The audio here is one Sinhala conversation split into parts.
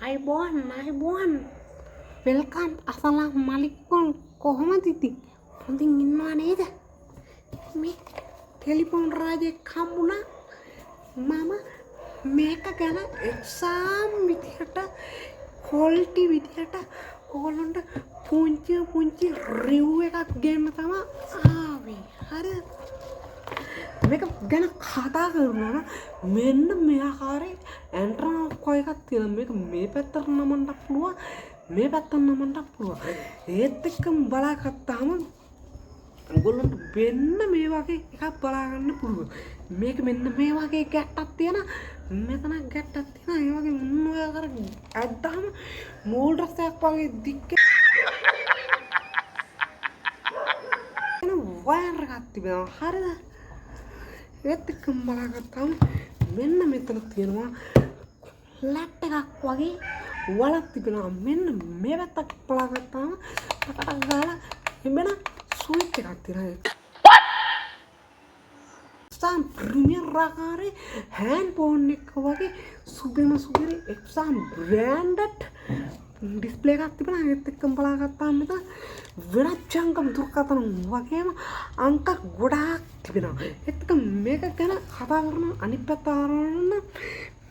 අයිබෝන් වෙල්කම් අසලාමලිකුම් කොහොමද ඉතින් හොඳින් ඉන්නවා නේද මේ ටෙලිෆෝන් රාජෙක් හම්බුණා මම මේක ගැන එක්සාම් විදියට ක්වොලිටි විදියට ඕගොල්ලන්ට පුංචි රිව් එකක් ගන්න තමයි ආවේ හරි මේක ගැන කතා කරනවා මෙන්න මේ ආකාරයේ ඇන්ට්‍රා එකක් තියෙනවා මේක මේ පැත්තට නමන්න පුළුවන් මේ පැත්තට නමන්න පුළුවන් ඒත් එක්කම බලාගත්තාම ඔයගොල්ලන්ට වෙන්න මේ වගේ එකක් බලා ගන්න පුළුවන් මේක මෙන්න මේ වගේ ගැට්ටක් තියෙන මෙතන ගැට්ටක් තියෙන ඒ වගේ මුන් ඔය අර ඇද්දාම මූල් රසයක් වගේ දික්ක එන වයර් එකක් තිබෙනවා හරිද ඒත් එක්කම බලාගත්තාම මෙන්න මෙතන තියෙනවා ලැට් එකක් වගේ වලක් තිබෙනවා මෙන්න මේ පැත්තක් බලාගත්තාම අකට ගාලා එබෙන ස්විච් එකක් තියෙනවා එක්සාම් ප්‍රීමියර් ආකාරයේ හෑන්ඩ් ෆෝන් එක වගේ සුපිරි එක්සාම් බ්‍රෑන්ඩඩ් ඩිස්ප්ලේ එකක් තිබෙනවා ඒත් එක්කම බලාගත්තාම මෙතන වෙනත් ජංගම දුරකථන වගේම අංක ගොඩාක් තිබෙනවා ඒත් එක්ක මේක ගැන කතා කරන අනිත් පැත්ත ආරවන්න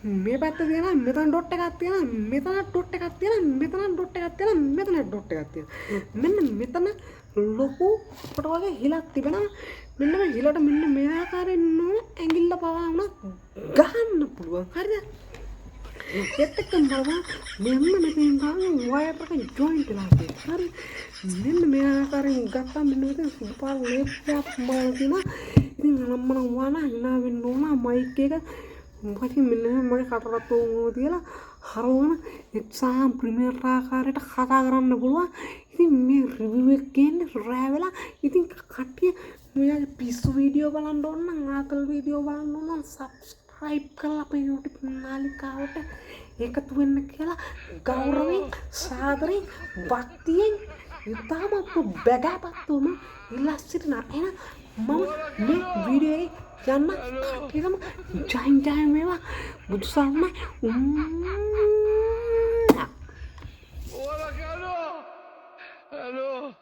මේ පැත්ත තියෙනවා මෙතන ඩොට් එකක් තියෙනවා මෙතන ඩොට් එකක් තියෙනවා මෙතන ඩොට් එකක් තියෙනවා මෙතන ඩොට් එකක් තියෙනවා මෙන්න මෙතන ලොකු කොට වගේ හිලක් තිබෙනවා මෙන්න මේ හිලට මෙන්න මේ ආකාරයෙන් නෝ ඇඟිල්ල පවා වුණා ගහන්න පුළුවන් හරිද ඒත් එක්කම බලන්න මෙන්න මෙතෙන් ගන්න වයර් එක ජොයින්ට් වෙලා තියෙනවා හරි මෙන්න මේ ආකාරයෙන් ගත්තා මෙන්න මෙතන සුපර් ලේප්ටොප් මාල්දිනා ඉතින් මම වුණා hina වෙන්න ඕන මයික් එක මොකද මෙන්න මගේ කටරත් උමෝ තියලා හරවන එක්සාම් ප්‍රීමියර් ආකාරයට කතා කරන්න පුළුවන් ඉතින් මේ රිවිව් එක ගන්නේ රෑ වෙලා ඉතින් කට්ටිය මෙයාගේ පිස්සු වීඩියෝ බලන්න ඕන නම් ආකල් වීඩියෝ බලන්න ඕන නම් සබ්ස්ක්‍රයිබ් කරලා අපේ YouTube නාලිකාවට එකතු වෙන්න කියලා ගෞරවයෙන් සාදරයෙන් භක්තියෙන් ඉතාම බැගෑපත්වම ඉල්ලා සිටිනවා එහෙනම් මම මේ වීඩියෝ එකේ යන්න කට්ටියටම ජයින් මේවා බුදු සරණයි Hello.